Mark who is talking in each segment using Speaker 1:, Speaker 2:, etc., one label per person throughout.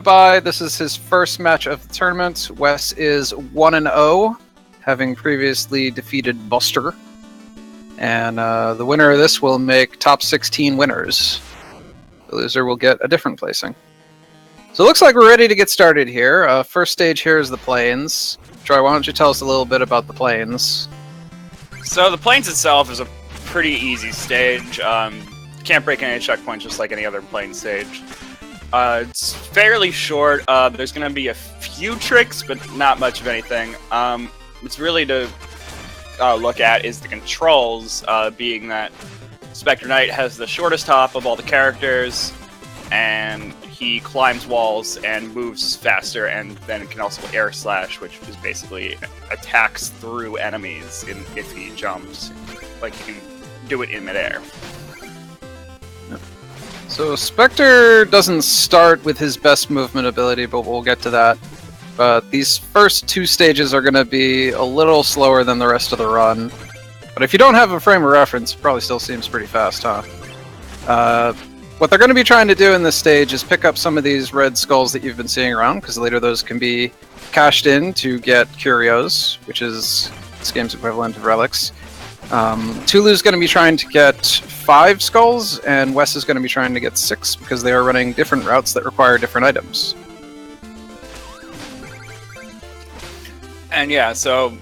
Speaker 1: by. This is his first match of the tournament. Wes is 1-0, having previously defeated Buster. And the winner of this will make top 16 winners. The loser will get a different placing. So it looks like we're ready to get started here. First stage here is the Plains. Troy, why don't you tell us a little bit about the Plains?
Speaker 2: So the Plains itself is a pretty easy stage. Can't break any checkpoints just like any other Plains stage. It's fairly short. There's going to be a few tricks, but not much of anything. It's really to look at is the controls, being that Specter Knight has the shortest hop of all the characters, and he climbs walls and moves faster, and then can also air slash, which is basically attacks through enemies if he jumps. Like, he can do it in midair.
Speaker 1: So Specter doesn't start with his best movement ability, but we'll get to that. But these first two stages are going to be a little slower than the rest of the run. But if you don't have a frame of reference, it probably still seems pretty fast, huh? What they're going to be trying to do in this stage is pick up some of these red skulls that you've been seeing around, because later those can be cashed in to get curios, which is this game's equivalent of relics. Tohloo's going to be trying to get 5 skulls, and Wes is going to be trying to get 6, because they are running different routes that require different items.
Speaker 2: And yeah, so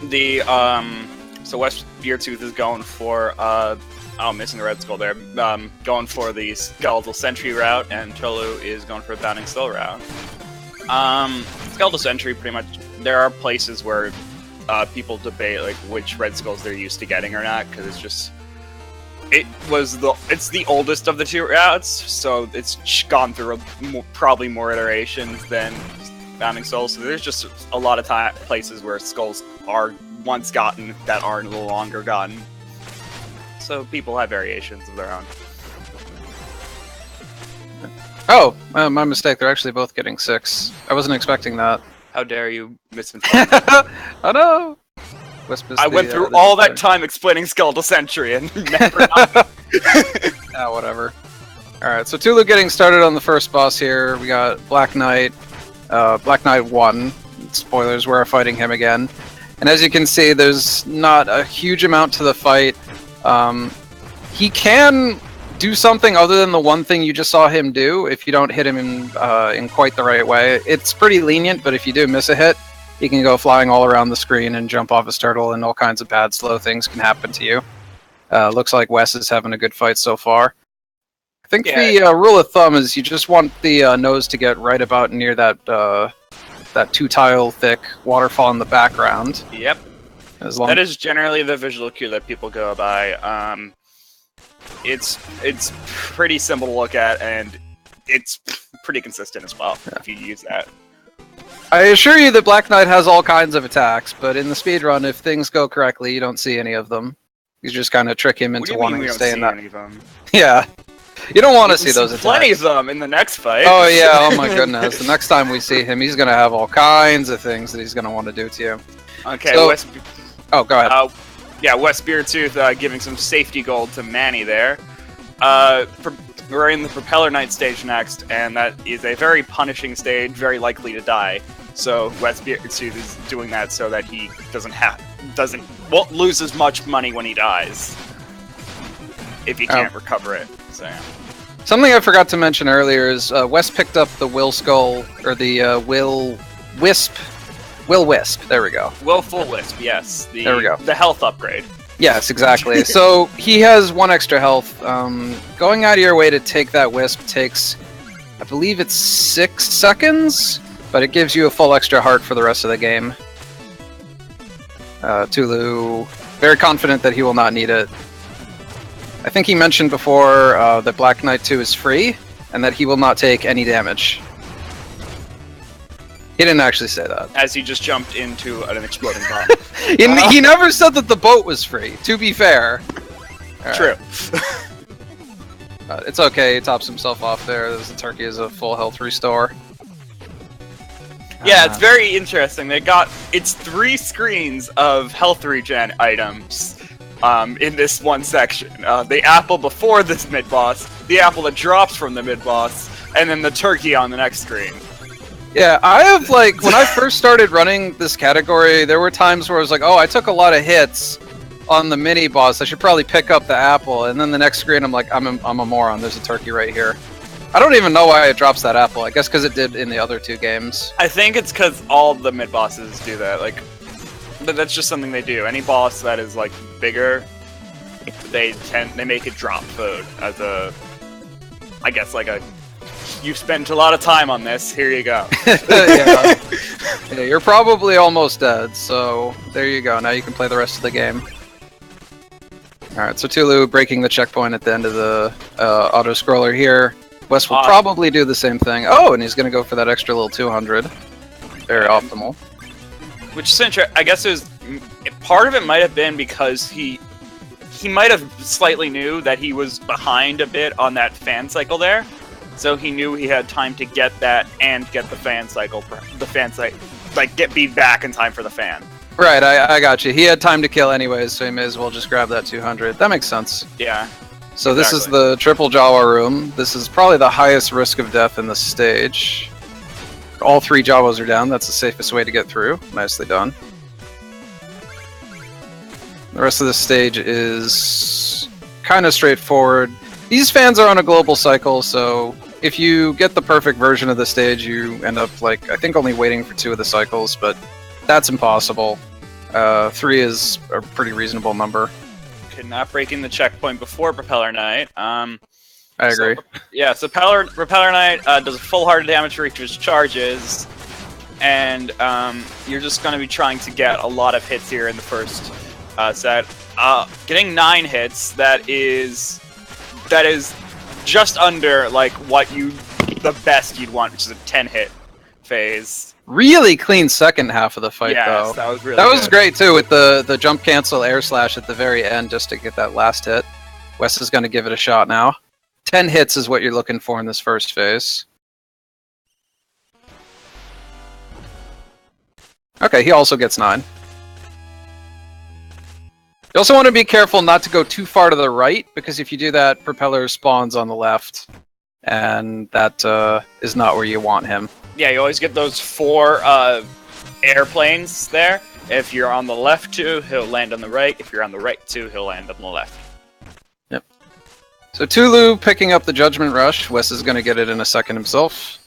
Speaker 2: the WesBeardtooth is going for I'm missing the red skull there. Going for the Skeletal Sentry route, and Tohloo is going for a Bounding Skull route. Skeletal Sentry, pretty much, there are places where people debate like which red skulls they're used to getting or not, because it's the oldest of the two routes, so it's gone through probably more iterations than Bounding Souls. So there's just a lot of places where skulls are once gotten that are no longer gotten. So people have variations of their own.
Speaker 1: Oh, my mistake. They're actually both getting 6. I wasn't expecting that.
Speaker 2: How dare you misinform me?
Speaker 1: Oh no!
Speaker 2: I went through all that time explaining Skeletal Sentry and never got
Speaker 1: Ah, whatever. Alright, so Tohloo getting started on the first boss here. We got Black Knight. Black Knight 1. Spoilers, we're fighting him again. And as you can see, there's not a huge amount to the fight. He can do something other than the one thing you just saw him do if you don't hit him in quite the right way. It's pretty lenient, but if you do miss a hit, he can go flying all around the screen and jump off his turtle, and all kinds of bad, slow things can happen to you. Looks like Wes is having a good fight so far. I think the rule of thumb is you just want the nose to get right about near that 2-tile thick waterfall in the background.
Speaker 2: Yep. That is generally the visual cue that people go by. It's pretty simple to look at, and it's pretty consistent as well if you use that.
Speaker 1: I assure you that Black Knight has all kinds of attacks, but in the speedrun, if things go correctly, you don't see any of them. You just kind of trick him into wanting to stay in that. Yeah. You don't want to see those attacks.
Speaker 2: Plenty of them in the next fight.
Speaker 1: Oh yeah, oh my goodness. The next time we see him, he's going to have all kinds of things that he's going to want to do to you.
Speaker 2: Okay,
Speaker 1: so, oh, go ahead.
Speaker 2: Yeah, WesBeardtooth giving some safety gold to Manny there. We're in the Propeller Knight stage next, and that is a very punishing stage, very likely to die. So WesBeardtooth is doing that so that he won't lose as much money when he dies if he can't recover it. So yeah.
Speaker 1: Something I forgot to mention earlier is Wes picked up the Will Skull, or the Will Wisp. There we go.
Speaker 2: Willful Wisp, yes.
Speaker 1: There we go.
Speaker 2: The health upgrade.
Speaker 1: Yes, exactly. So he has 1 extra health. Going out of your way to take that Wisp takes, I believe it's 6 seconds, but it gives you a full extra heart for the rest of the game. Tohloo, very confident that he will not need it. I think he mentioned before that Black Knight 2 is free, and that he will not take any damage. He didn't actually say that.
Speaker 2: As he just jumped into an exploding bomb.
Speaker 1: He never said that the boat was free, to be fair. Right.
Speaker 2: True.
Speaker 1: It's okay, he tops himself off there. The turkey is a full health restore.
Speaker 2: Yeah, it's very interesting. It's 3 screens of health regen items in this one section. The apple before this mid-boss, the apple that drops from the mid-boss, and then the turkey on the next screen.
Speaker 1: Yeah, I have, like, when I first started running this category, there were times where I was like, oh, I took a lot of hits on the mini boss, I should probably pick up the apple, and then the next screen I'm like, I'm a moron, there's a turkey right here. I don't even know why it drops that apple, I guess because it did in the other 2 games.
Speaker 2: I think it's because all the mid-bosses do that, like, that's just something they do. Any boss that is, like, bigger, they make it drop food as a, I guess, like a, you've spent a lot of time on this, here you go.
Speaker 1: Yeah. Yeah, you're probably almost dead, so there you go, now you can play the rest of the game. Alright, so Tohloo breaking the checkpoint at the end of the auto-scroller here. Wes will probably do the same thing. Oh, and he's going to go for that extra little 200. Very optimal.
Speaker 2: Which is interesting. I guess it was, part of it might have been because he might have slightly knew that he was behind a bit on that fan cycle there. So he knew he had time to get that and get the fan cycle, like get beat back in time for the fan.
Speaker 1: Right, I got you. He had time to kill anyways, so he may as well just grab that 200. That makes sense.
Speaker 2: Yeah.
Speaker 1: So
Speaker 2: exactly.
Speaker 1: This is the triple Jawa room. This is probably the highest risk of death in the stage. All 3 Jawas are down. That's the safest way to get through. Nicely done. The rest of the stage is kind of straightforward. These fans are on a global cycle, so if you get the perfect version of the stage, you end up, like, I think only waiting for 2 of the cycles, but that's impossible. 3 is a pretty reasonable number.
Speaker 2: Okay, not breaking the checkpoint before Propeller Knight.
Speaker 1: I agree.
Speaker 2: So Propeller Knight does a full heart of damage for each of his charges, and you're just going to be trying to get a lot of hits here in the first set. Getting 9 hits, that is just under like the best you'd want, which is a 10-hit phase.
Speaker 1: Really clean second half of the fight, though.
Speaker 2: That was really
Speaker 1: That was
Speaker 2: good.
Speaker 1: great too, with the jump cancel air slash at the very end, just to get that last hit. Wes is going to give it a shot now. 10 hits is what you're looking for in this first phase. Okay, he also gets 9. You also want to be careful not to go too far to the right, because if you do that, Propeller spawns on the left, and that is not where you want him.
Speaker 2: Yeah, you always get those 4 airplanes there. If you're on the left 2, he'll land on the right. If you're on the right 2, he'll land on the left.
Speaker 1: Yep. So Tohloo picking up the Judgment Rush. Wes is going to get it in a second himself.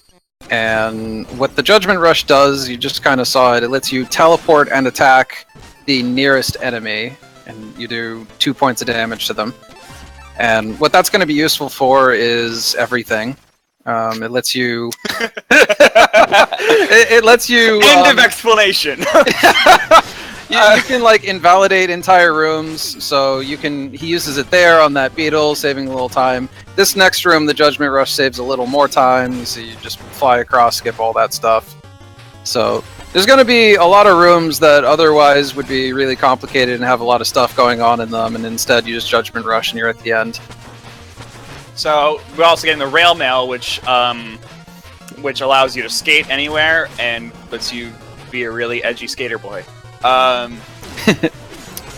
Speaker 1: And what the Judgment Rush does, you just kind of saw it, it lets you teleport and attack the nearest enemy, and you do 2 points of damage to them. And what that's going to be useful for is everything. It lets you... it lets you...
Speaker 2: End of explanation!
Speaker 1: you can, like, invalidate entire rooms, so you can... He uses it there on that beetle, saving a little time. This next room, the Judgment Rush saves a little more time, so you just fly across, skip all that stuff. So, there's going to be a lot of rooms that otherwise would be really complicated and have a lot of stuff going on in them, and instead you just Judgment Rush and you're at the end.
Speaker 2: So we're also getting the rail mail, which allows you to skate anywhere and lets you be a really edgy skater boy.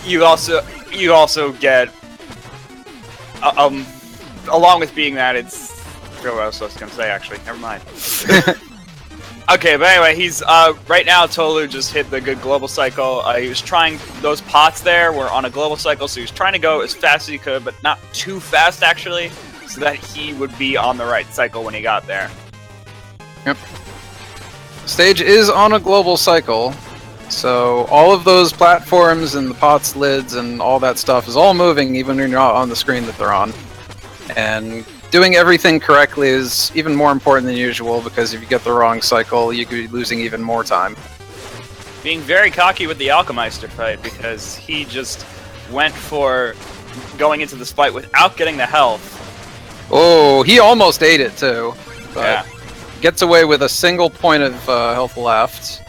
Speaker 2: You also get, along with being that, it's, I forgot what I was going to say actually. Never mind. Okay, but anyway, he's right now. Tohloo just hit the good global cycle. He was trying, those pots there were on a global cycle, so he was trying to go as fast as he could, but not too fast actually, so that he would be on the right cycle when he got there.
Speaker 1: Yep. Stage is on a global cycle, so all of those platforms and the pots, lids, and all that stuff is all moving even when you're not on the screen that they're on. And doing everything correctly is even more important than usual, because if you get the wrong cycle, you could be losing even more time.
Speaker 2: Being very cocky with the Alchemeister fight, because he just went for going into this fight without getting the health.
Speaker 1: Oh, he almost ate it too, but
Speaker 2: Yeah.
Speaker 1: gets away with a single point of health left.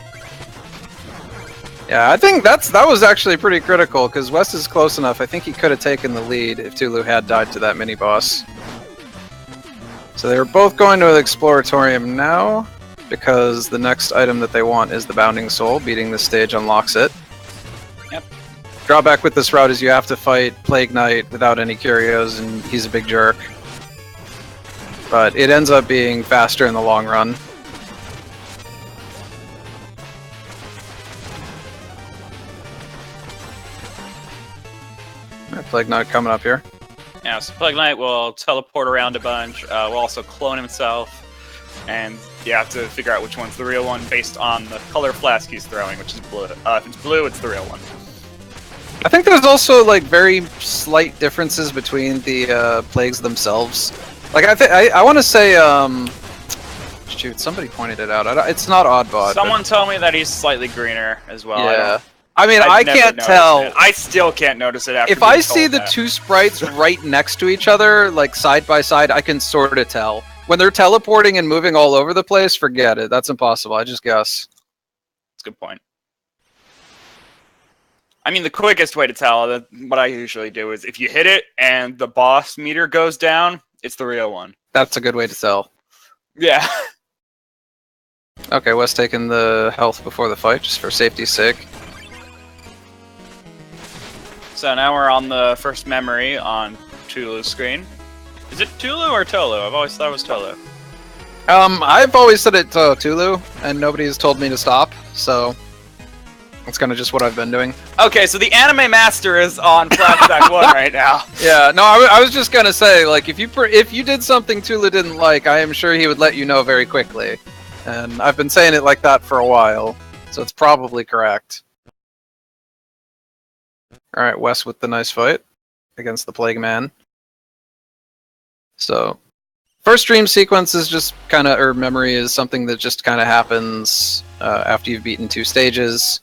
Speaker 1: Yeah, I think that was actually pretty critical, because Wes is close enough. I think he could have taken the lead if Tohloo had died to that mini-boss. So they're both going to the Exploratorium now, because the next item that they want is the Bounding Soul. Beating this stage unlocks it.
Speaker 2: Yep.
Speaker 1: Drawback with this route is you have to fight Plague Knight without any curios, and he's a big jerk. but it ends up being faster in the long run. Plague Knight coming up here.
Speaker 2: Yeah, so Plague Knight will teleport around a bunch, will also clone himself, and you have to figure out which one's the real one based on the color flask he's throwing, which is blue. If it's blue, it's the real one.
Speaker 1: I think there's also like very slight differences between the plagues themselves. Like I want to say, shoot, somebody pointed it out. It's not Oddbot.
Speaker 2: Someone told me that he's slightly greener as well.
Speaker 1: Yeah. I mean, I can't tell.
Speaker 2: It. I still can't notice it after.
Speaker 1: If I see the two sprites right next to each other, like side by side, I can sort of tell. When they're teleporting and moving all over the place, forget it. That's impossible. I just guess.
Speaker 2: That's a good point. I mean, the quickest way to tell, what I usually do, is if you hit it and the boss meter goes down, it's the real one.
Speaker 1: That's a good way to tell.
Speaker 2: Yeah.
Speaker 1: Okay, Wes taking the health before the fight, just for safety's sake.
Speaker 2: So now we're on the first memory on Tohloo's screen. Is it Tohloo or Tohloo? I've always thought it was Tohloo.
Speaker 1: I've always said it Tohloo, and nobody has told me to stop, so that's kind of just what I've been doing.
Speaker 2: Okay, so the anime master is on flashback 1 right now.
Speaker 1: Yeah, no, I was just gonna say, like, if you did something Tohloo didn't like, I am sure he would let you know very quickly. And I've been saying it like that for a while, so it's probably correct. Alright, Wes with the nice fight against the Plague Man. So, first dream sequence is just kind of, or memory is something that just kind of happens after you've beaten 2 stages.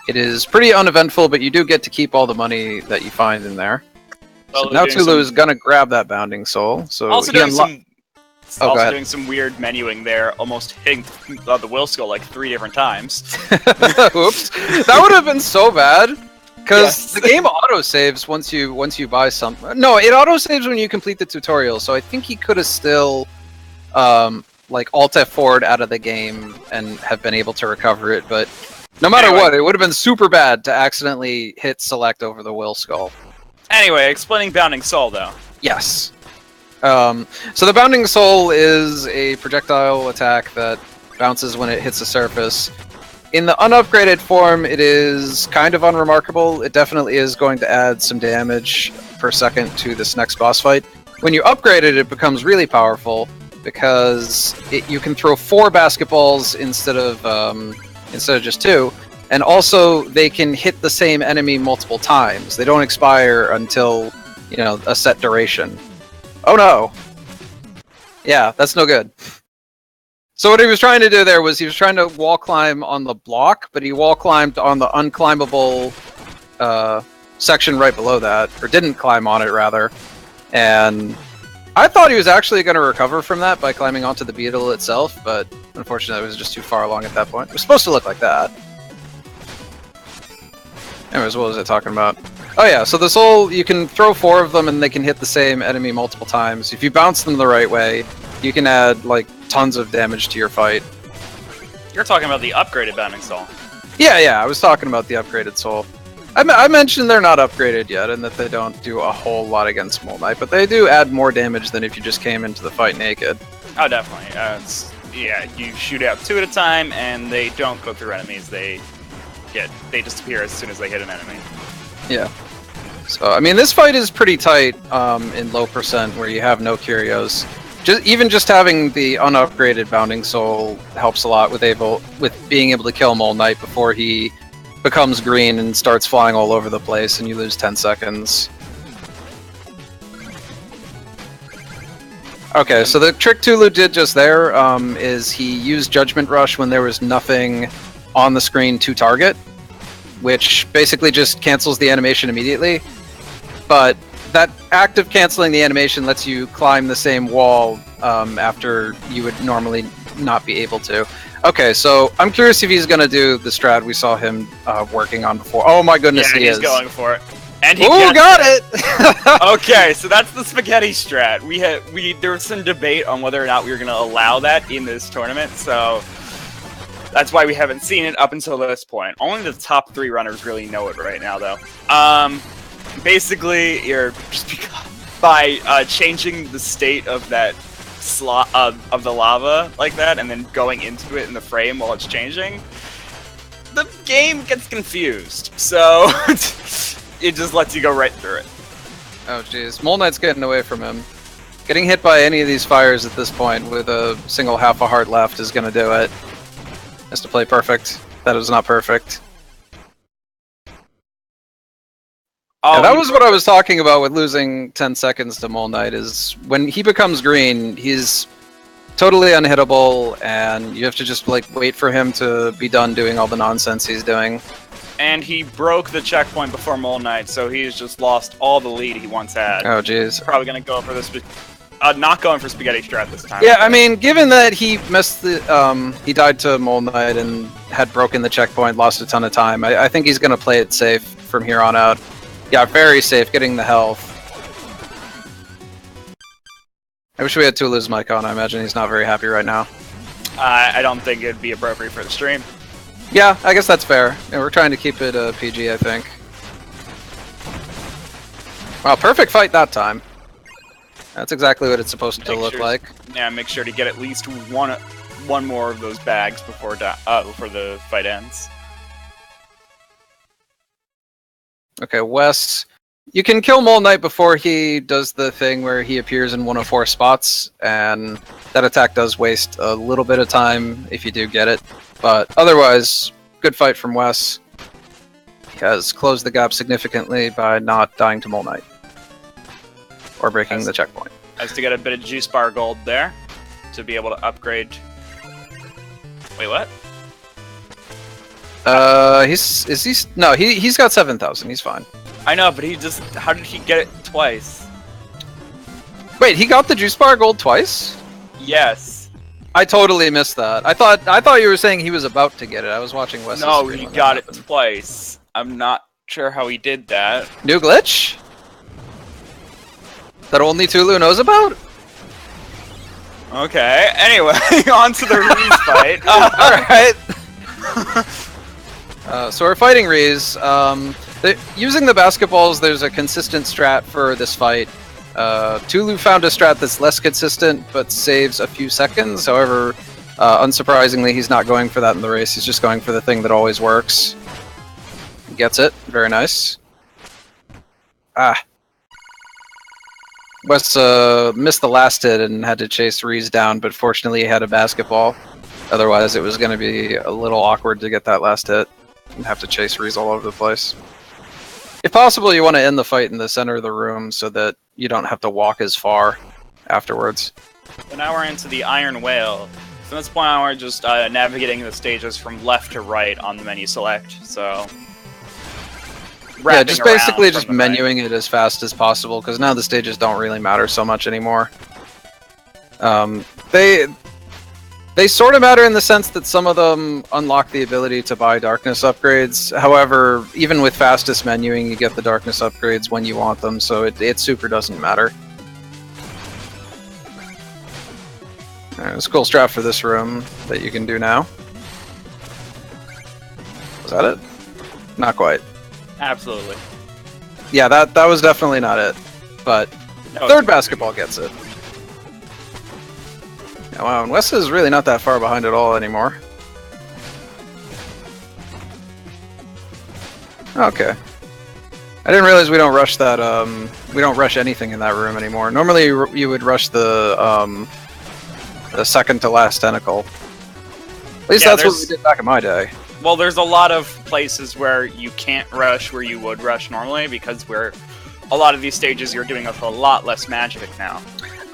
Speaker 1: It is pretty uneventful, but you do get to keep all the money that you find in there. So now Tohloo is going to grab that Bounding Soul. So
Speaker 2: also
Speaker 1: doing
Speaker 2: some weird menuing there, almost hitting the Will Skull like 3 different times.
Speaker 1: Oops. That would have been so bad. Because the game auto-saves once you buy some... No, it auto-saves when you complete the tutorial, so I think he could have still, like, Alt-F4'd out of the game and have been able to recover it, but no matter what, it would have been super bad to accidentally hit select over the Will Skull.
Speaker 2: Anyway, explaining Bounding Soul, though.
Speaker 1: Yes. So the Bounding Soul is a projectile attack that bounces when it hits the surface. In the unupgraded form, it is kind of unremarkable. It definitely is going to add some damage per second to this next boss fight. When you upgrade it, it becomes really powerful because you can throw 4 basketballs instead of just 2, and also they can hit the same enemy multiple times. They don't expire until, you know, a set duration. Oh no! Yeah, that's no good. So what he was trying to do there was he was trying to wall climb on the block, but he wall climbed on the unclimbable section right below that, or didn't climb on it rather. And I thought he was actually going to recover from that by climbing onto the beetle itself, but unfortunately it was just too far along at that point. It was supposed to look like that. Anyways, what was I talking about? Oh yeah, so the soul, you can throw 4 of them and they can hit the same enemy multiple times. If you bounce them the right way, you can add, like, tons of damage to your fight.
Speaker 2: You're talking about the upgraded Bounding Soul.
Speaker 1: Yeah, I was talking about the upgraded soul. I mentioned they're not upgraded yet, and that they don't do a whole lot against Mole Knight, but they do add more damage than if you just came into the fight naked.
Speaker 2: Oh, definitely. Yeah, you shoot out 2 at a time, and they don't go through enemies. They disappear as soon as they hit an enemy.
Speaker 1: Yeah. So, I mean, this fight is pretty tight in low percent, where you have no curios. Even just having the unupgraded Bounding Soul helps a lot with being able to kill Mole Knight before he becomes green and starts flying all over the place, and you lose 10 seconds. Okay, so the trick Tohloo did just there is he used Judgment Rush when there was nothing on the screen to target, which basically just cancels the animation immediately. But that act of canceling the animation lets you climb the same wall after you would normally not be able to. Okay, so I'm curious if he's going to do the strat we saw him working on before. Oh my goodness,
Speaker 2: yeah,
Speaker 1: he is.
Speaker 2: He's going for it. And he
Speaker 1: got it!
Speaker 2: Okay, so that's the spaghetti strat. There was some debate on whether or not we were going to allow that in this tournament, so that's why we haven't seen it up until this point. Only the top 3 runners really know it right now, though. Basically, you're just by changing the state of that slot of the lava like that, and then going into it in the frame while it's changing, the game gets confused. So it just lets you go right through it.
Speaker 1: Oh jeez, Mole Knight's getting away from him. Getting hit by any of these fires at this point with a single half a heart left is going to do it. Has to play perfect. That is not perfect.
Speaker 2: Oh,
Speaker 1: Yeah, that was what I was talking about with losing 10 seconds to Mole Knight, is when he becomes green, he's totally unhittable, and you have to just like wait for him to be done doing all the nonsense he's doing.
Speaker 2: And he broke the checkpoint before Mole Knight, so he's just lost all the lead he once had.
Speaker 1: Oh jeez.
Speaker 2: Probably going to go for the not going for Spaghetti Strat this time.
Speaker 1: Yeah, I mean, given that he missed the, he died to Mole Knight and had broken the checkpoint, lost a ton of time, I think he's going to play it safe from here on out. Yeah, very safe, getting the health. I wish we had Tohloo's mic on. I imagine he's not very happy right now.
Speaker 2: I don't think it'd be appropriate for the stream.
Speaker 1: Yeah, I guess that's fair. Yeah, we're trying to keep it PG, I think. Wow, perfect fight that time. That's exactly what it's supposed to look like.
Speaker 2: Yeah, make sure to get at least one more of those bags before the fight ends.
Speaker 1: Okay, Wes. You can kill Mole Knight before he does the thing where he appears in one of 4 spots, and that attack does waste a little bit of time if you do get it. But otherwise, good fight from Wes. He has closed the gap significantly by not dying to Mole Knight. Or breaking the checkpoint.
Speaker 2: Has to get a bit of juice bar gold there to be able to upgrade. Wait, what? He's got 7,000. He's fine. I know, but how did he get it twice?
Speaker 1: Wait, he got the juice bar gold twice?
Speaker 2: Yes.
Speaker 1: I totally missed that. I thought you were saying he was about to get it. I was watching Wes.
Speaker 2: No, he got it twice. I'm not sure how he did that.
Speaker 1: New glitch? That only Tohloo knows about?
Speaker 2: Okay, anyway, on to the Reese fight.
Speaker 1: Alright. So we're fighting Reese. Using the basketballs, there's a consistent strat for this fight. Tohloo found a strat that's less consistent, but saves a few seconds. However, unsurprisingly, he's not going for that in the race. He's just going for the thing that always works. He gets it. Very nice. Ah. Wes missed the last hit and had to chase Reese down, but fortunately he had a basketball. Otherwise it was going to be a little awkward to get that last hit and have to chase Reese all over the place. If possible, you want to end the fight in the center of the room so that you don't have to walk as far afterwards.
Speaker 2: So now we're into the Iron Whale. From this point on, we're just navigating the stages from left to right on the menu select, so...
Speaker 1: Yeah, just basically just menuing it as fast as possible, because now the stages don't really matter so much anymore. They sort of matter in the sense that some of them unlock the ability to buy darkness upgrades. However, even with fastest menuing, you get the darkness upgrades when you want them, so it super doesn't matter. There's a cool strat for this room that you can do now. Was that it? Not quite.
Speaker 2: Absolutely.
Speaker 1: Yeah, that was definitely not it. But
Speaker 2: no,
Speaker 1: third basketball gets it. Yeah, wow, and Wes is really not that far behind at all anymore. Okay. I didn't realize we don't rush that, we don't rush anything in that room anymore. Normally you would rush the second to last tentacle. At least that's what we did back in my day.
Speaker 2: Well, there's a lot of places where you can't rush where you would rush normally, because a lot of these stages you're doing with a lot less magic now.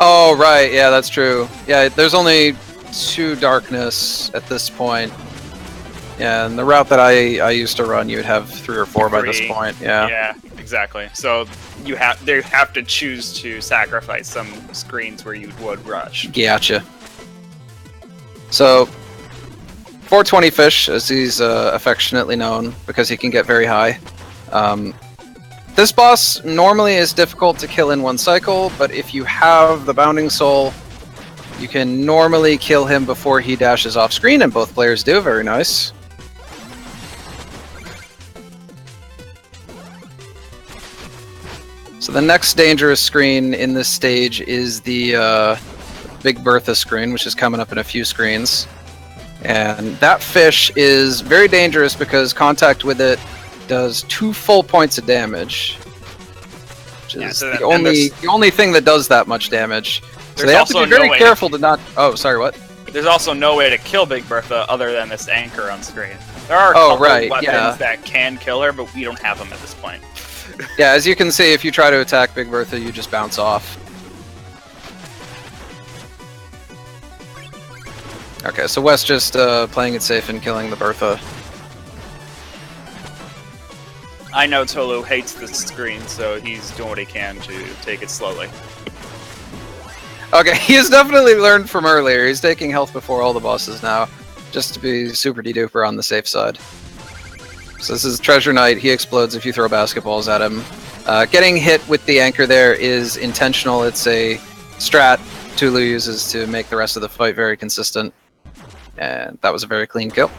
Speaker 1: Oh, right, yeah, that's true. Yeah, there's only 2 darkness at this point. Yeah, and the route that I used to run, you would have 3 or 4 by this point, yeah.
Speaker 2: Yeah, exactly. So they have to choose to sacrifice some screens where you would rush.
Speaker 1: Gotcha. So... 420 Fish, as he's affectionately known, because he can get very high. This boss normally is difficult to kill in one cycle, but if you have the Bounding Soul, you can normally kill him before he dashes off screen, and both players do. Very nice. So So the next dangerous screen in this stage is the Big Bertha screen, which is coming up in a few screens. And that fish is very dangerous because contact with it does 2 full points of damage. Which is the only thing that does that much damage. So they have to be very careful to not... Oh, sorry, what?
Speaker 2: There's also no way to kill Big Bertha other than this anchor on screen. There are a couple weapons that can kill her, but we don't have them at this point.
Speaker 1: Yeah, as you can see, if you try to attack Big Bertha, you just bounce off. Okay, so Wes just playing it safe and killing the Bertha.
Speaker 2: I know Tohloo hates this screen, so he's doing what he can to take it slowly.
Speaker 1: Okay, he has definitely learned from earlier. He's taking health before all the bosses now, just to be super de-duper on the safe side. So this is Treasure Knight. He explodes if you throw basketballs at him. Getting hit with the anchor there is intentional. It's a strat Tohloo uses to make the rest of the fight very consistent. And that was a very clean kill.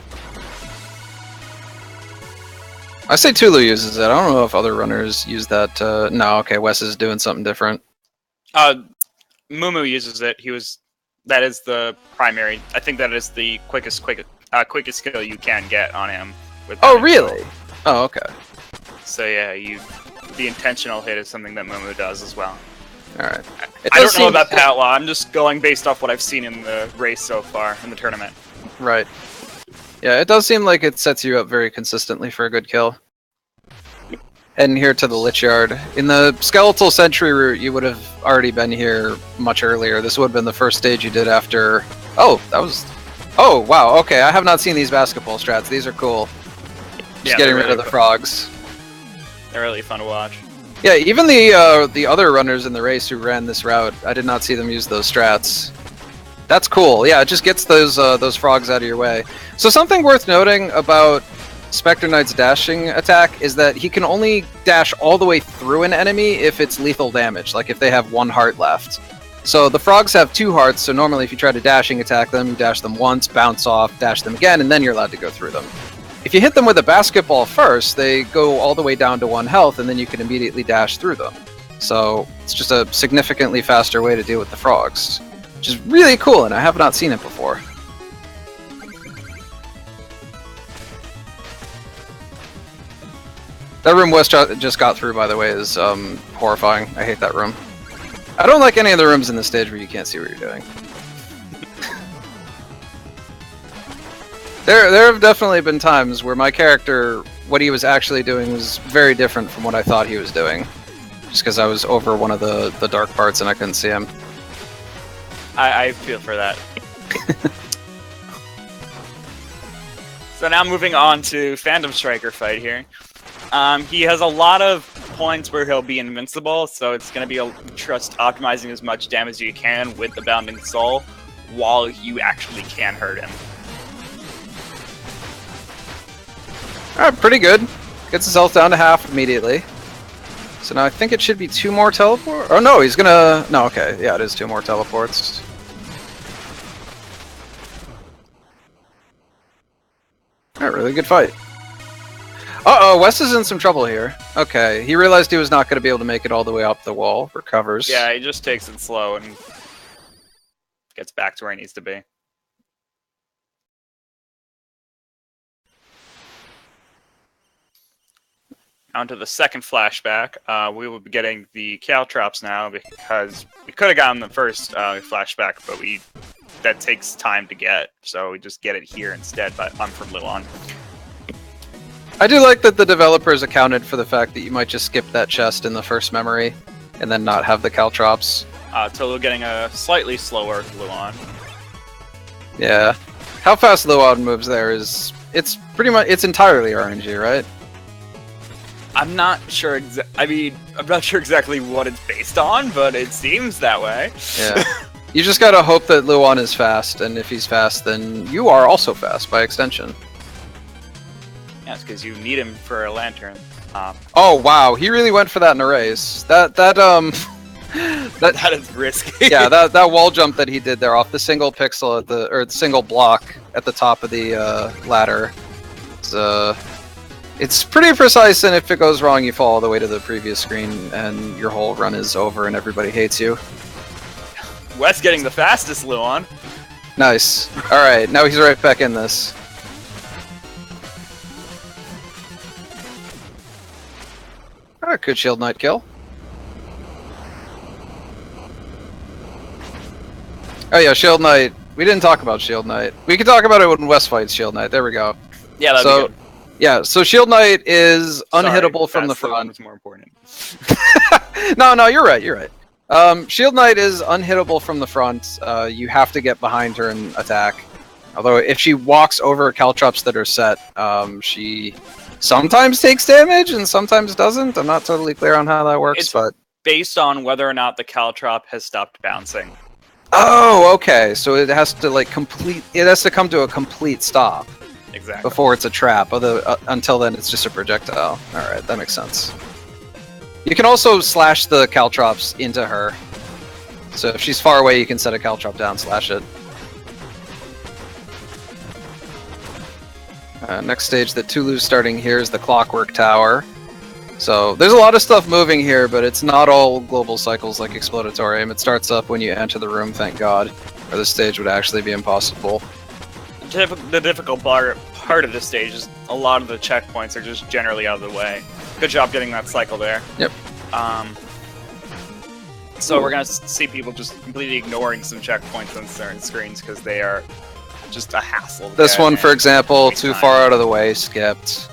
Speaker 1: I say Tohloo uses it. I don't know if other runners use that. No, okay, Wes is doing something different.
Speaker 2: Mumu uses it. That is the primary. I think that is the quickest skill you can get on him.
Speaker 1: Oh, really? Oh, okay.
Speaker 2: So yeah, the intentional hit is something that Mumu does as well.
Speaker 1: All right.
Speaker 2: I don't know about Outlaw. I'm just going based off what I've seen in the race so far in the tournament.
Speaker 1: Right. Yeah, it does seem like it sets you up very consistently for a good kill. Heading here to the Lich Yard. In the Skeletal Sentry route, you would have already been here much earlier. This would have been the first stage you did after... Oh, that was... Oh, wow, okay, I have not seen these basketball strats. These are cool. Just getting rid of the frogs.
Speaker 2: They're really fun to watch.
Speaker 1: Yeah, even the other runners in the race who ran this route, I did not see them use those strats. That's cool. Yeah, it just gets those frogs out of your way. So something worth noting about Specter Knight's dashing attack is that he can only dash all the way through an enemy if it's lethal damage, like if they have 1 heart left. So the frogs have 2 hearts, so normally if you try to dashing attack them, you dash them once, bounce off, dash them again, and then you're allowed to go through them. If you hit them with a basketball first, they go all the way down to 1 health, and then you can immediately dash through them. So it's just a significantly faster way to deal with the frogs, which is really cool, and I have not seen it before. That room Wes just got through, by the way, is horrifying. I hate that room. I don't like any of the rooms in this stage where you can't see what you're doing. There have definitely been times where my character, what he was actually doing was very different from what I thought he was doing. Just because I was over one of the dark parts and I couldn't see him.
Speaker 2: I feel for that. So now moving on to Phantom Striker fight here. He has a lot of points where he'll be invincible, so it's going to be just optimizing as much damage as you can with the Bounding Soul while you actually can hurt him.
Speaker 1: Alright, pretty good. Gets his health down to half immediately. So now I think it should be 2 more teleports. Oh no, he's gonna... No, okay. Yeah, it is 2 more teleports. Alright, really good fight. Uh-oh, Wes is in some trouble here. Okay, he realized he was not going to be able to make it all the way up the wall. Recovers.
Speaker 2: Yeah, he just takes it slow and gets back to where he needs to be. Onto the second flashback. We will be getting the caltrops now because we could have gotten the first flashback, but that takes time to get, so we just get it here instead. But I'm from Luon.
Speaker 1: I do like that the developers accounted for the fact that you might just skip that chest in the first memory and then not have the caltrops.
Speaker 2: Tohloo getting a slightly slower Luon.
Speaker 1: Yeah. How fast Luon moves there is... It's pretty much... It's entirely RNG, right?
Speaker 2: I'm not sure I'm not sure exactly what it's based on, but it seems that way.
Speaker 1: Yeah. You just gotta hope that Luon is fast, and if he's fast, then you are also fast by extension.
Speaker 2: Yes, because you need him for a lantern.
Speaker 1: Oh wow, he really went for that in a race. That
Speaker 2: is risky.
Speaker 1: Yeah, that wall jump that he did there off the single pixel at the single block at the top of the ladder. It's It's pretty precise, and if it goes wrong, you fall all the way to the previous screen, and your whole run is over, and everybody hates you.
Speaker 2: Wes getting the fastest Lou on.
Speaker 1: Nice. Alright, now he's right back in this. Alright, good Shield Knight kill. Oh yeah, Shield Knight. We didn't talk about Shield Knight. We can talk about it when Wes fights Shield Knight. There we go.
Speaker 2: Yeah, that'd be good.
Speaker 1: Yeah, so Shield Knight is unhittable from the front.
Speaker 2: It's more important.
Speaker 1: No, you're right, you're right. Shield Knight is unhittable from the front. You have to get behind her and attack. Although, if she walks over caltrops that are set, she sometimes takes damage and sometimes doesn't. I'm not totally clear on how that works, but...
Speaker 2: based on whether or not the caltrop has stopped bouncing.
Speaker 1: Oh, okay. So it has to, like, it has to come to a complete stop.
Speaker 2: Exactly.
Speaker 1: Before it's a trap. Until then, it's just a projectile. Alright, that makes sense. You can also slash the caltrops into her. So if she's far away, you can set a caltrop down, slash it. Next stage that Tohloo's starting here is the Clockwork Tower. So there's a lot of stuff moving here, but it's not all global cycles like Explodatorium. It starts up when you enter the room, thank God, or this stage would actually be impossible.
Speaker 2: The difficult part of this stage is a lot of the checkpoints are just generally out of the way. Good job getting that cycle there.
Speaker 1: Yep.
Speaker 2: So we're gonna see people just completely ignoring some checkpoints on certain screens because they are just a hassle.
Speaker 1: This one, for example, too far out of the way, skipped.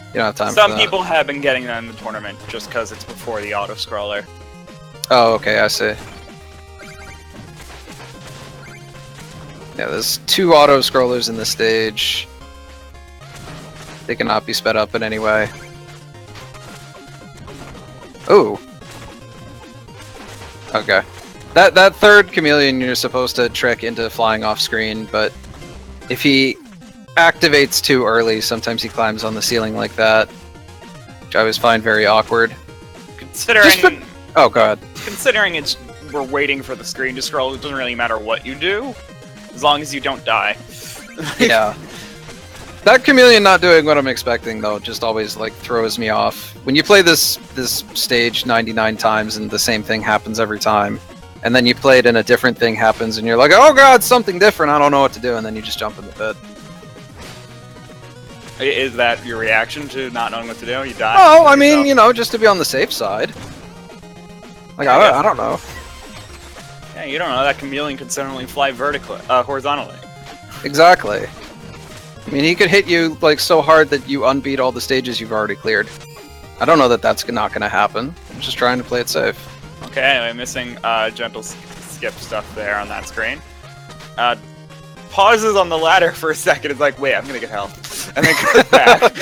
Speaker 1: You don't have time for that.
Speaker 2: Some people have been getting that in the tournament just because it's before the auto-scroller.
Speaker 1: Oh, okay, I see. Yeah, there's 2 auto-scrollers in this stage. They cannot be sped up in any way. Ooh. Okay. That third chameleon you're supposed to trick into flying off screen, but if he activates too early, sometimes he climbs on the ceiling like that, which I always find very awkward.
Speaker 2: Considering...
Speaker 1: Oh, God.
Speaker 2: Considering we're waiting for the screen to scroll, it doesn't really matter what you do, as long as you don't die.
Speaker 1: Yeah. That chameleon not doing what I'm expecting, though, just always, like, throws me off. When you play this stage 99 times and the same thing happens every time, and then you play it and a different thing happens, and you're like, oh God, something different, I don't know what to do, and then you just jump in the pit.
Speaker 2: Is that your reaction to not knowing what to do? You die?
Speaker 1: Oh, I mean, you know, just to be on the safe side. Like, I don't know.
Speaker 2: Yeah, you don't know. That chameleon could suddenly fly horizontally.
Speaker 1: Exactly. I mean, he could hit you, like, so hard that you unbeat all the stages you've already cleared. I don't know that that's not going to happen. I'm just trying to play it safe.
Speaker 2: Okay, anyway, missing gentle skip stuff there on that screen. Pauses on the ladder for a second. It's like, wait, I'm gonna get health, and then goes back.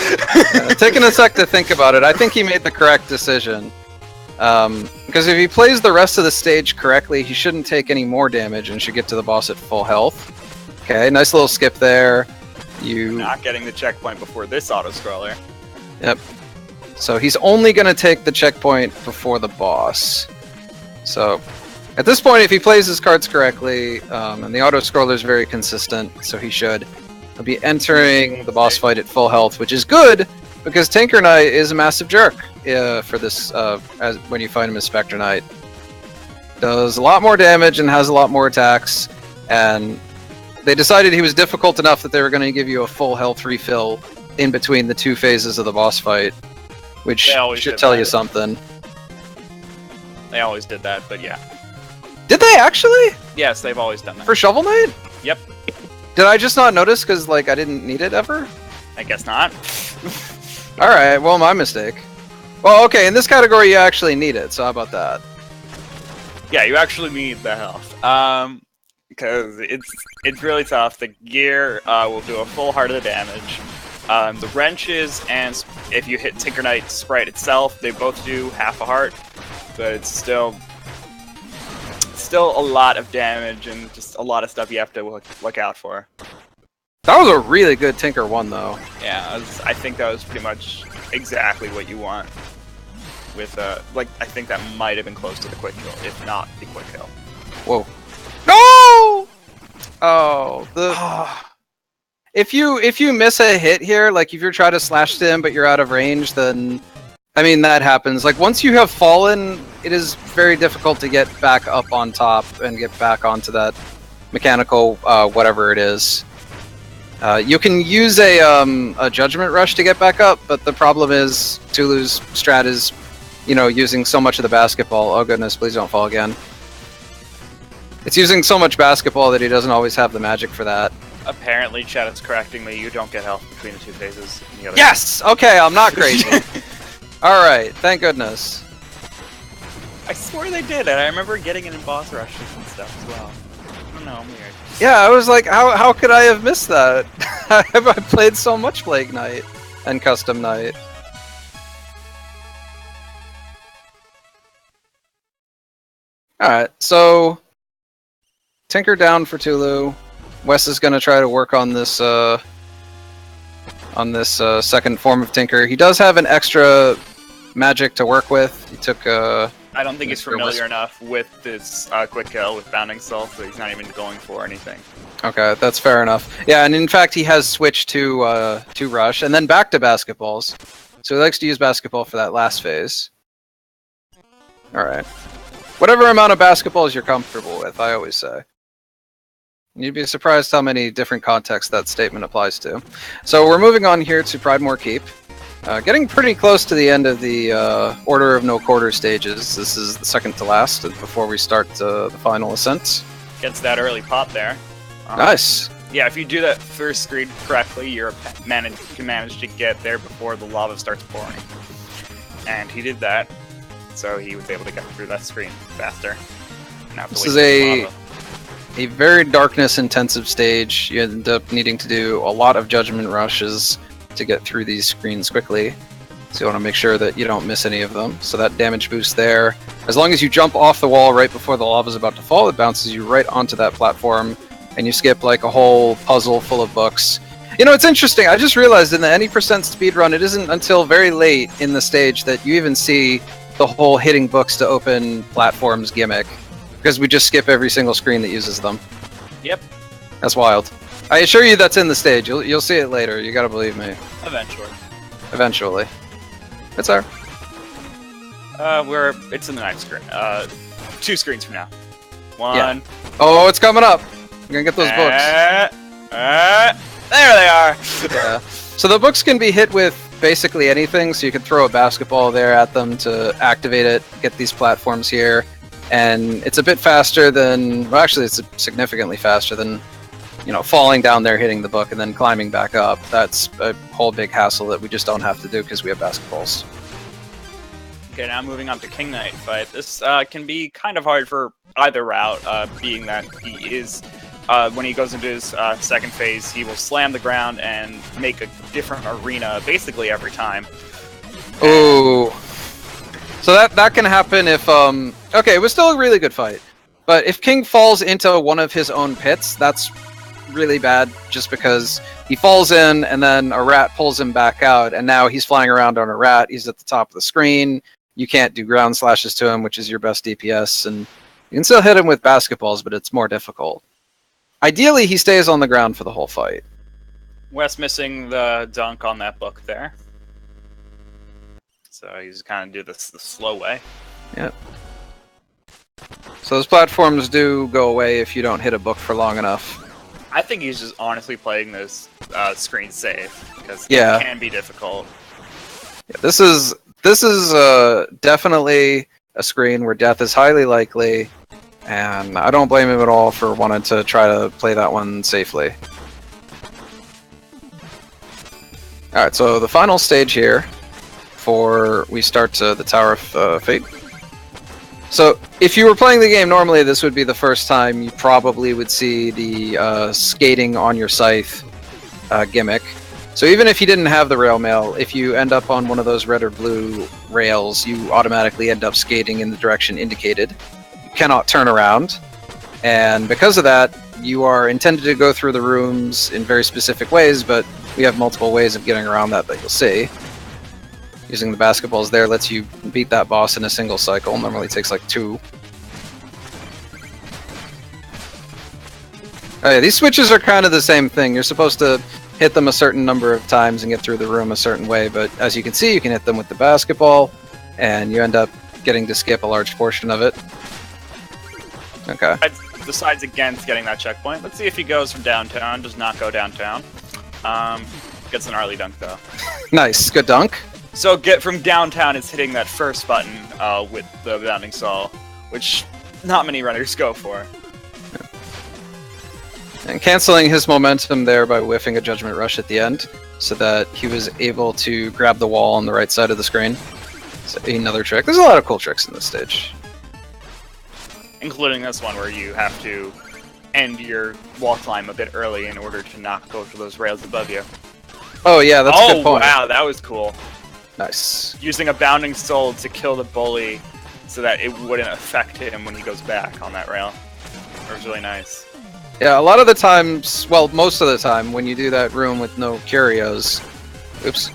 Speaker 1: Taking a sec to think about it, I think he made the correct decision. Because if he plays the rest of the stage correctly, he shouldn't take any more damage and should get to the boss at full health. Okay, nice little skip there.
Speaker 2: Not getting the checkpoint before this auto-scroller.
Speaker 1: Yep. So he's only going to take the checkpoint before the boss. So, at this point, if he plays his cards correctly, and the auto-scroller is very consistent, so he'll be entering the boss fight at full health, which is good, because Tinker Knight is a massive jerk for this, when you find him as Specter Knight. Does a lot more damage and has a lot more attacks, and they decided he was difficult enough that they were going to give you a full health refill in between the 2 phases of the boss fight, which should tell you something.
Speaker 2: They always did that, but yeah.
Speaker 1: Did they actually?
Speaker 2: Yes, they've always done that.
Speaker 1: For Shovel Knight?
Speaker 2: Yep.
Speaker 1: Did I just not notice because, like, I didn't need it ever?
Speaker 2: I guess not.
Speaker 1: Alright, well, my mistake. Well, okay, in this category you actually need it, so how about that?
Speaker 2: Yeah, you actually need the health. Because it's really tough. The gear will do a full heart of the damage. The wrenches, and if you hit Tinker Knight's sprite itself, they both do half a heart. But it's still a lot of damage and just a lot of stuff you have to look out for.
Speaker 1: That was a really good Tinker one, though.
Speaker 2: Yeah, I think that was pretty much exactly what you want. With I think that might have been close to the quick kill, if not the quick kill.
Speaker 1: Whoa! No! Oh, if you miss a hit here, like if you're trying to slash to him but you're out of range, then I mean that happens. Like once you have fallen, it is very difficult to get back up on top and get back onto that mechanical whatever it is. You can use a Judgment Rush to get back up, but the problem is Tohloo's strat is, you know, using so much of the basketball. Oh goodness, please don't fall again. It's using so much basketball that he doesn't always have the magic for that.
Speaker 2: Apparently, chat is correcting me. You don't get health between the two phases.
Speaker 1: Yes! Okay, I'm not crazy. Alright, thank goodness.
Speaker 2: I swear they did, and I remember getting it in boss rushes and stuff as well. I don't know, I'm weird.
Speaker 1: Yeah, I was like, how could I have missed that? I played so much Plague Knight and Custom Knight. Alright, so Tinker down for Tohloo. Wes is going to try to work on this second form of Tinker. He does have an extra magic to work with. He took
Speaker 2: I don't think he's familiar enough with this quick kill with Bounding Self, so he's not even going for anything.
Speaker 1: Okay, that's fair enough. Yeah, and in fact he has switched to Rush and then back to Basketballs. So he likes to use Basketball for that last phase. Alright. Whatever amount of Basketballs you're comfortable with, I always say. You'd be surprised how many different contexts that statement applies to. So we're moving on here to Pridemore Keep. Getting pretty close to the end of the Order of No Quarter stages. This is the second to last before we start the final ascent.
Speaker 2: Gets that early pop there.
Speaker 1: Nice.
Speaker 2: Yeah, if you do that first screen correctly, you can manage to get there before the lava starts pouring. And he did that, so he was able to get through that screen faster.
Speaker 1: This is a very darkness-intensive stage. You end up needing to do a lot of Judgment Rushes to get through these screens quickly. So you want to make sure that you don't miss any of them. So that damage boost there. As long as you jump off the wall right before the lava is about to fall, it bounces you right onto that platform, and you skip like a whole puzzle full of books. You know, it's interesting. I just realized in the any % speedrun, it isn't until very late in the stage that you even see the whole hitting books to open platforms gimmick. Because we just skip every single screen that uses them.
Speaker 2: Yep.
Speaker 1: That's wild. I assure you that's in the stage. You'll see it later. You gotta believe me.
Speaker 2: Eventually.
Speaker 1: Eventually. It's there.
Speaker 2: It's in the next screen. 2 screens from now. One.
Speaker 1: Yeah. Oh, it's coming up. We're gonna get those books.
Speaker 2: There they are.
Speaker 1: Yeah. So the books can be hit with basically anything. So you can throw a basketball there at them to activate it. Get these platforms here. And it's a bit faster than, well, actually it's significantly faster than, you know, falling down there, hitting the book, and then climbing back up. That's a whole big hassle that we just don't have to do because we have basketballs.
Speaker 2: Okay, now moving on to King Knight fight. This can be kind of hard for either route, being that he is, when he goes into his second phase, he will slam the ground and make a different arena basically every time.
Speaker 1: Ooh. So that can happen if, okay, it was still a really good fight. But if King falls into one of his own pits, that's really bad just because he falls in and then a rat pulls him back out, and now he's flying around on a rat, he's at the top of the screen, you can't do ground slashes to him, which is your best DPS, and you can still hit him with basketballs, but it's more difficult. Ideally, he stays on the ground for the whole fight.
Speaker 2: Wes missing the dunk on that book there. So he's kind of do this the slow way.
Speaker 1: Yep. So those platforms do go away if you don't hit a book for long enough.
Speaker 2: I think he's just honestly playing this screen safe because it can be difficult.
Speaker 1: Yeah, this is definitely a screen where death is highly likely, and I don't blame him at all for wanting to try to play that one safely. Alright, so the final stage here before we start the Tower of Fate. So, if you were playing the game normally, this would be the first time you probably would see the skating on your scythe gimmick. So even if you didn't have the rail mail, if you end up on one of those red or blue rails, you automatically end up skating in the direction indicated. You cannot turn around, and because of that, you are intended to go through the rooms in very specific ways, but we have multiple ways of getting around that you'll see. Using the basketballs there lets you beat that boss in a single cycle. Normally it takes like 2. Oh, yeah, these switches are kind of the same thing. You're supposed to hit them a certain number of times and get through the room a certain way, but as you can see, you can hit them with the basketball, and you end up getting to skip a large portion of it. Okay.
Speaker 2: Decides against getting that checkpoint. Let's see if he goes from downtown. Does not go downtown. Gets an early dunk, though.
Speaker 1: Nice. Good dunk.
Speaker 2: So get from downtown is hitting that first button with the bounding saw, which not many runners go for.
Speaker 1: And canceling his momentum there by whiffing a Judgment Rush at the end, so that he was able to grab the wall on the right side of the screen. So another trick. There's a lot of cool tricks in this stage.
Speaker 2: Including this one where you have to end your wall climb a bit early in order to not go to those rails above you.
Speaker 1: Oh yeah, that's a good point.
Speaker 2: Oh wow, that was cool.
Speaker 1: Nice.
Speaker 2: Using a bounding soul to kill the bully so that it wouldn't affect him when he goes back on that rail. It was really nice.
Speaker 1: Yeah, a lot of the times, well, most of the time, when you do that room with no curios, oops,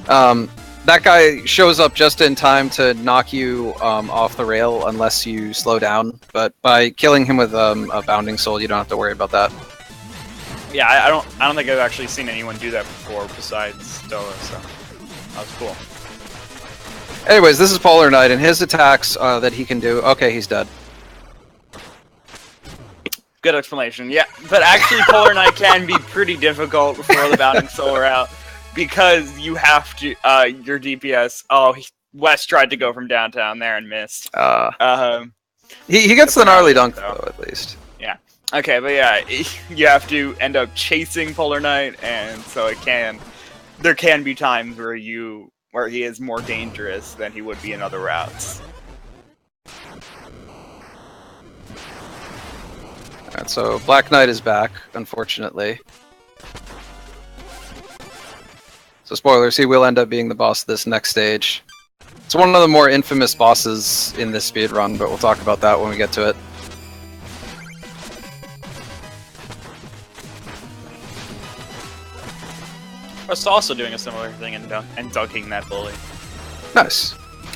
Speaker 1: that guy shows up just in time to knock you off the rail unless you slow down. But by killing him with a bounding soul, you don't have to worry about that.
Speaker 2: Yeah, I don't think I've actually seen anyone do that before besides Tohloo, so that was cool.
Speaker 1: Anyways, this is Polar Knight, and his attacks that he can do. Okay, he's dead.
Speaker 2: Good explanation. Yeah, but actually Polar Knight can be pretty difficult before the bounding soul are out because you have to your DPS. Oh, Wes tried to go from downtown there and missed.
Speaker 1: He gets the gnarly dunk though, at least.
Speaker 2: Yeah. Okay, but yeah, you have to end up chasing Polar Knight, and so there can be times where he is more dangerous than he would be in other routes.
Speaker 1: Alright, so Black Knight is back, unfortunately. So spoilers, he will end up being the boss of this next stage. It's one of the more infamous bosses in this speedrun, but we'll talk about that when we get to it.
Speaker 2: It's also doing a similar thing and dunking that bully.
Speaker 1: Nice.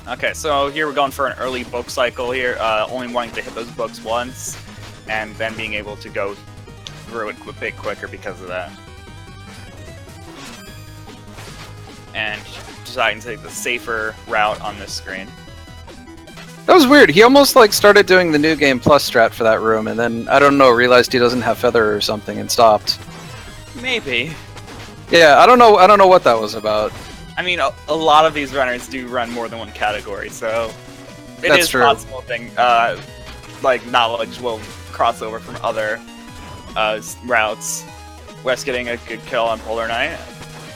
Speaker 2: Okay, so here we're going for an early book cycle here, only wanting to hit those books once, and then being able to go through it a bit quicker because of that. And deciding to take the safer route on this screen.
Speaker 1: That was weird. He almost like started doing the New Game Plus strat for that room, and then, I don't know, realized he doesn't have Feather or something and stopped.
Speaker 2: Maybe.
Speaker 1: Yeah, I don't know what that was about.
Speaker 2: I mean, a lot of these runners do run more than one category, so it
Speaker 1: That's
Speaker 2: is
Speaker 1: true.
Speaker 2: possible thing like knowledge will cross over from other routes. Wes getting a good kill on Polar Knight.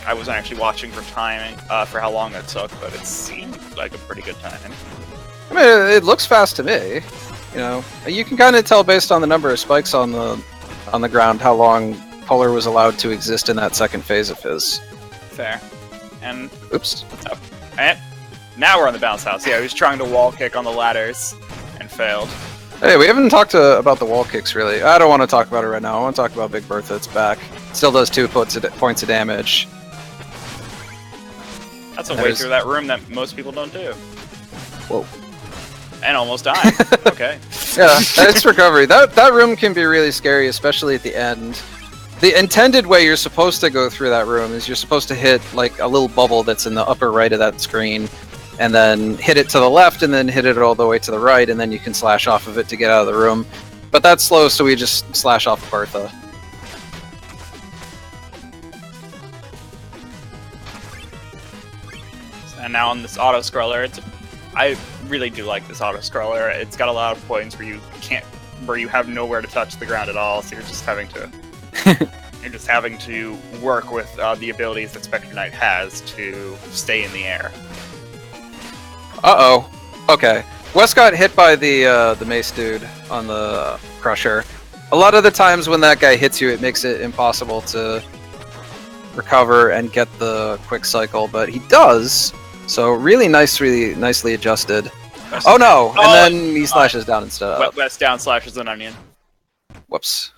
Speaker 2: I wasn't actually watching for timing for how long it took, but it seemed like a pretty good time.
Speaker 1: I mean, it looks fast to me. You know, you can kind of tell based on the number of spikes on the ground how long Polar was allowed to exist in that second phase of his.
Speaker 2: Fair. And
Speaker 1: oops.
Speaker 2: Oh, and now we're on the bounce house. Yeah, he was trying to wall kick on the ladders and failed.
Speaker 1: Hey, we haven't talked about the wall kicks really. I don't want to talk about it right now. I want to talk about Big Bertha. It's back. Still does 2 points of damage.
Speaker 2: That's a way through that room that most people don't do.
Speaker 1: Whoa.
Speaker 2: And almost died. Okay.
Speaker 1: Yeah, it's recovery. That room can be really scary, especially at the end. The intended way you're supposed to go through that room is you're supposed to hit like a little bubble that's in the upper right of that screen, and then hit it to the left, and then hit it all the way to the right, and then you can slash off of it to get out of the room. But that's slow, so we just slash off of Bertha.
Speaker 2: And now on this auto-scroller, I really do like this auto-scroller. It's got a lot of points where you have nowhere to touch the ground at all, so you're just having to work with the abilities that Specter Knight has to stay in the air.
Speaker 1: Uh-oh. Okay. Wes got hit by the mace dude on the crusher. A lot of the times when that guy hits you, it makes it impossible to recover and get the quick cycle, but he does. So really nicely adjusted. Oh no! And then he slashes down instead.
Speaker 2: Wes down slashes an onion.
Speaker 1: Whoops.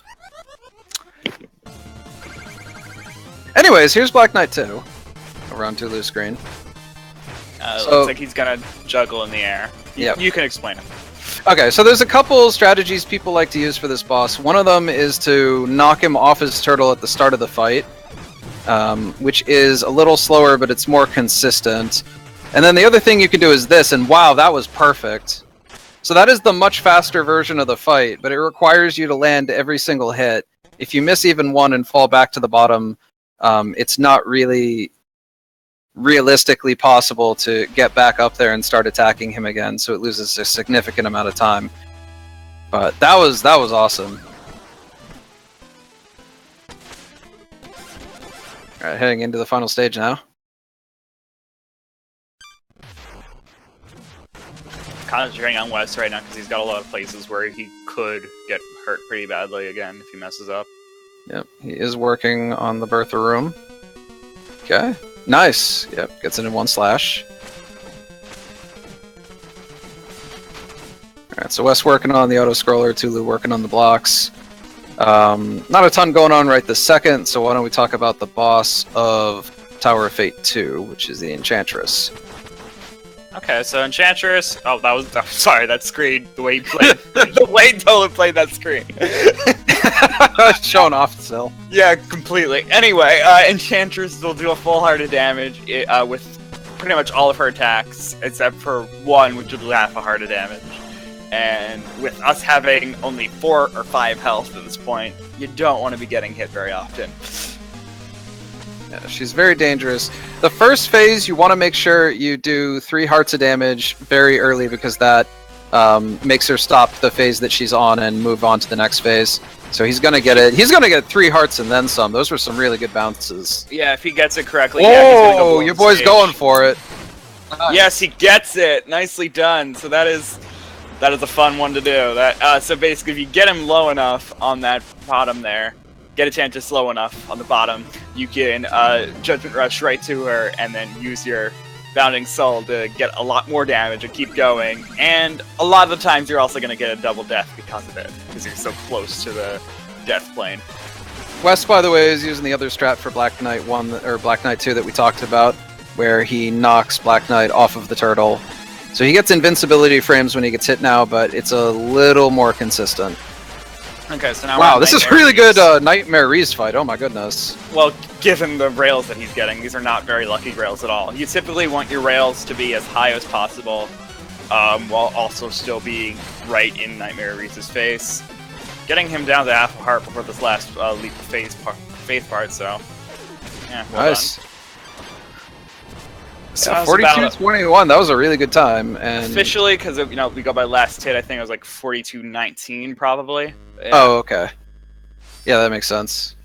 Speaker 1: Anyways, here's Black Knight 2. Over on Tohloo's screen.
Speaker 2: Looks like he's gonna juggle in the air.
Speaker 1: Yep.
Speaker 2: You can explain it.
Speaker 1: Okay, so there's a couple strategies people like to use for this boss. One of them is to knock him off his turtle at the start of the fight, which is a little slower, but it's more consistent. And then the other thing you can do is this, and wow, that was perfect. So that is the much faster version of the fight, but it requires you to land every single hit. If you miss even one and fall back to the bottom, it's not really realistically possible to get back up there and start attacking him again, so it loses a significant amount of time. But that was awesome. Alright, heading into the final stage now.
Speaker 2: Concentrating on Wes right now because he's got a lot of places where he could get hurt pretty badly again if he messes up.
Speaker 1: Yep, he is working on the Bertha room. Okay, nice. Yep, gets it in one slash. Alright, so Wes working on the auto-scroller, Tohloo working on the blocks. Not a ton going on right this second, so why don't we talk about the boss of Tower of Fate 2, which is the Enchantress.
Speaker 2: Okay, so Enchantress. Oh, sorry, that screen. The way he played, the way Tohloo played that screen.
Speaker 1: Showing off still.
Speaker 2: Yeah, completely. Anyway, Enchantress will do a full heart of damage with pretty much all of her attacks, except for one, which will do half a heart of damage. And with us having only 4 or 5 health at this point, you don't want to be getting hit very often.
Speaker 1: Yeah, she's very dangerous. The first phase, you want to make sure you do 3 hearts of damage very early, because that makes her stop the phase that she's on and move on to the next phase. So he's gonna get it. He's gonna get 3 hearts and then some. Those were some really good bounces.
Speaker 2: Yeah, if he gets it correctly.
Speaker 1: Oh,
Speaker 2: yeah, he's gonna go
Speaker 1: your boy's going for it.
Speaker 2: Nice. Yes, he gets it. Nicely done. So that is a fun one to do. So basically, if you get him low enough on that bottom there, get Enchantress low enough on the bottom, you can Judgment Rush right to her, and then use your Bounding Soul to get a lot more damage and keep going. And a lot of the times, you're also going to get a double death because of it, because you're so close to the death plane.
Speaker 1: Wes, by the way, is using the other strat for Black Knight 1 or Black Knight 2 that we talked about, where he knocks Black Knight off of the turtle. So he gets invincibility frames when he gets hit now, but it's a little more consistent.
Speaker 2: Okay, so now
Speaker 1: wow, this is really good Nightmare Reese fight. Oh my goodness.
Speaker 2: Well, given the rails that he's getting, these are not very lucky rails at all. You typically want your rails to be as high as possible, while also still being right in Nightmare Reese's face. Getting him down to half a heart before this last leap of faith part, so yeah, well
Speaker 1: nice.
Speaker 2: done.
Speaker 1: So yeah, 42-21, that was a really good time. And
Speaker 2: officially, because we go by last hit, I think it was like 42-19 probably. Yeah.
Speaker 1: Oh, okay. Yeah, that makes sense.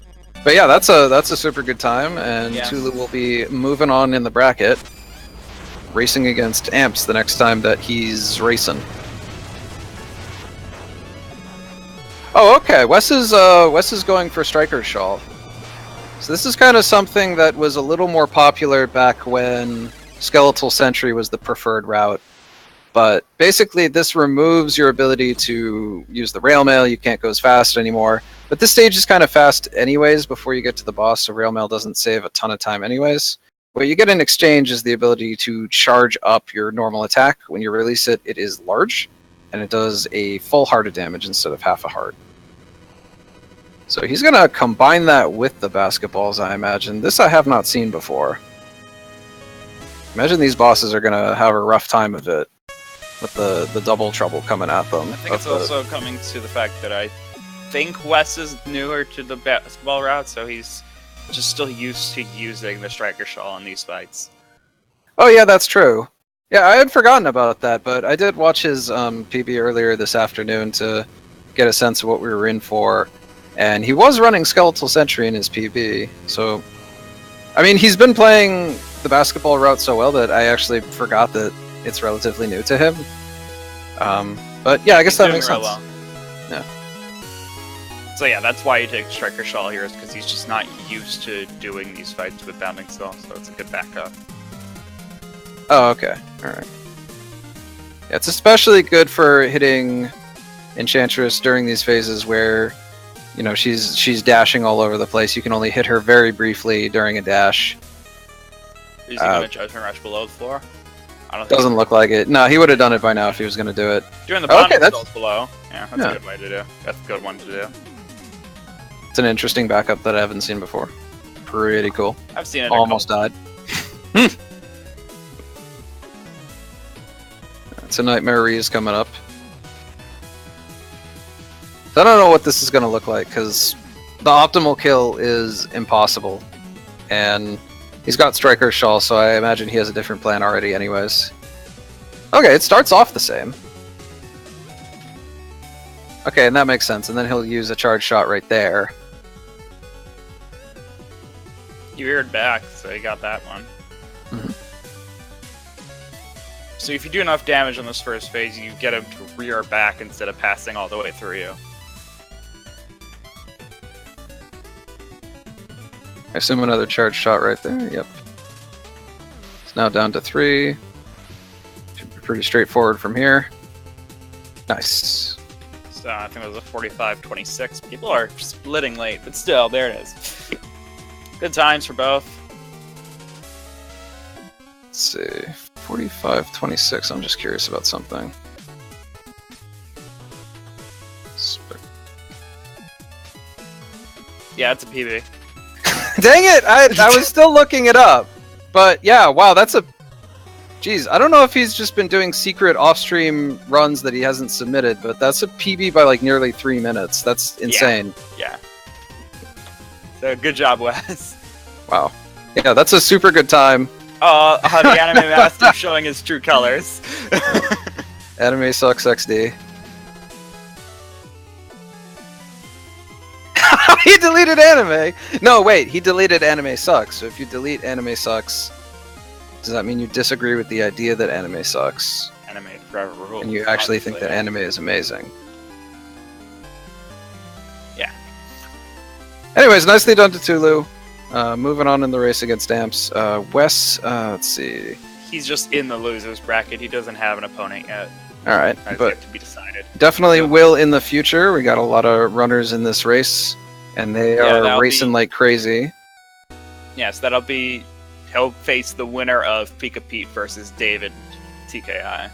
Speaker 1: But yeah, that's a super good time, and yeah. Tohloo will be moving on in the bracket, racing against Amps the next time that he's racing. Oh, okay. Wes is going for Striker's Shawl. So this is kind of something that was a little more popular back when Skeletal Sentry was the preferred route. But basically, this removes your ability to use the rail mail. You can't go as fast anymore. But this stage is kind of fast anyways before you get to the boss, so rail mail doesn't save a ton of time anyways. What you get in exchange is the ability to charge up your normal attack. When you release it, it is large, and it does a full heart of damage instead of half a heart. So he's going to combine that with the basketballs, I imagine. This I have not seen before. Imagine these bosses are going to have a rough time of it with the double trouble coming at them.
Speaker 2: I think it's also coming to the fact that I think Wes is newer to the basketball route, so he's just still used to using the Striker Shawl in these fights.
Speaker 1: Oh yeah, that's true. Yeah, I had forgotten about that, but I did watch his PB earlier this afternoon to get a sense of what we were in for. And he was running Skeletal Sentry in his PB, so... I mean, he's been playing the basketball route so well that I actually forgot that it's relatively new to him. But yeah, I guess that makes sense. Well. Yeah.
Speaker 2: So yeah, that's why you take Striker Shawl here, is because he's just not used to doing these fights with Bounding Soul, so it's a good backup.
Speaker 1: Oh, okay. Alright. Yeah, it's especially good for hitting Enchantress during these phases where... You know, she's dashing all over the place. You can only hit her very briefly during a dash.
Speaker 2: Is he going to Judgment Rush below the floor? I don't think
Speaker 1: Doesn't look like it. No, he would have done it by now if he was going to do it.
Speaker 2: doing the bottom
Speaker 1: Okay, that's-
Speaker 2: results below. Yeah,
Speaker 1: He would have done it by now if he was going to do it.
Speaker 2: doing the bottom
Speaker 1: Okay, that's-
Speaker 2: results below. Yeah, that's
Speaker 1: Yeah.
Speaker 2: a good way to do. That's a good one to do.
Speaker 1: It's an interesting backup that I haven't seen before. Pretty cool.
Speaker 2: I've seen it.
Speaker 1: Almost died. It's a Nightmare Reese coming up. So I don't know what this is going to look like, because the optimal kill is impossible. And he's got Striker's Shawl, so I imagine he has a different plan already anyways. Okay, it starts off the same. Okay, and that makes sense. And then he'll use a charge shot right there.
Speaker 2: You reared back, so you got that one.
Speaker 1: Mhm.
Speaker 2: So if you do enough damage on this first phase, you get him to rear back instead of passing all the way through you.
Speaker 1: I assume another charge shot right there. Yep. It's now down to 3. Should be pretty straightforward from here. Nice.
Speaker 2: So I think it was a 45-26. People are splitting late, but still, there it is. Good times for both.
Speaker 1: Let's see. 45-26. I'm just curious about something.
Speaker 2: Yeah, it's a PB.
Speaker 1: Dang it! I was still looking it up. But yeah, wow, that's a... Jeez, I don't know if he's just been doing secret off-stream runs that he hasn't submitted, but that's a PB by like nearly 3 minutes. That's insane.
Speaker 2: Yeah. So good job, Wes.
Speaker 1: Wow. Yeah, that's a super good time.
Speaker 2: The anime master showing his true colors.
Speaker 1: Anime sucks XD. He deleted anime! No, wait, he deleted anime sucks. So if you delete anime sucks, does that mean you disagree with the idea that anime sucks?
Speaker 2: Anime forever rules.
Speaker 1: And you actually think that
Speaker 2: Obviously.
Speaker 1: anime is amazing?
Speaker 2: Yeah.
Speaker 1: Anyways, nicely done to Tohloo. Moving on in the race against Amps. Wes, let's see.
Speaker 2: He's just in the losers bracket. He doesn't have an opponent yet.
Speaker 1: Alright,
Speaker 2: That's
Speaker 1: but
Speaker 2: yet to be decided.
Speaker 1: definitely
Speaker 2: So-
Speaker 1: will in the future. We got a lot of runners in this race, and they
Speaker 2: Yeah,
Speaker 1: are
Speaker 2: that'll
Speaker 1: racing
Speaker 2: be-
Speaker 1: like crazy.
Speaker 2: Yes, that'll be. He'll face the winner of Pika Pete versus David TKI.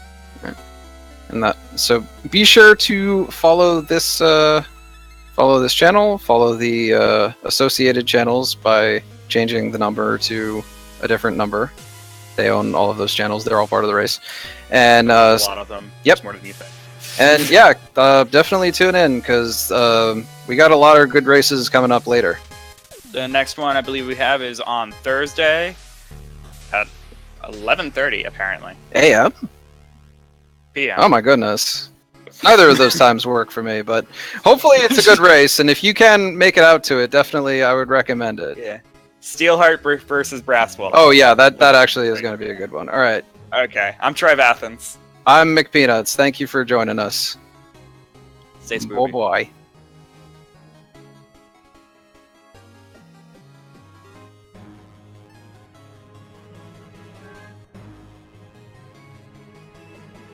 Speaker 1: And that, so be sure to follow this channel, follow the associated channels by changing the number to a different number. They own all of those channels. They're all part of the race. And
Speaker 2: A lot of them.
Speaker 1: yep.
Speaker 2: There's more to the effect.
Speaker 1: and yeah, definitely tune in, because we got a lot of good races coming up later.
Speaker 2: The next one I believe we have is on Thursday at 11:30 apparently.
Speaker 1: AM?
Speaker 2: PM.
Speaker 1: Oh my goodness. Neither of those times work for me, but hopefully it's a good race, and if you can make it out to it, definitely I would recommend it.
Speaker 2: Yeah. Steelheart versus Brasswell.
Speaker 1: Oh yeah, that actually is going to be a good one. All right.
Speaker 2: Okay. I'm Trev Athens.
Speaker 1: I'm McPeanuts. Thank you for joining us.
Speaker 2: Stay spooky.
Speaker 1: Oh boy.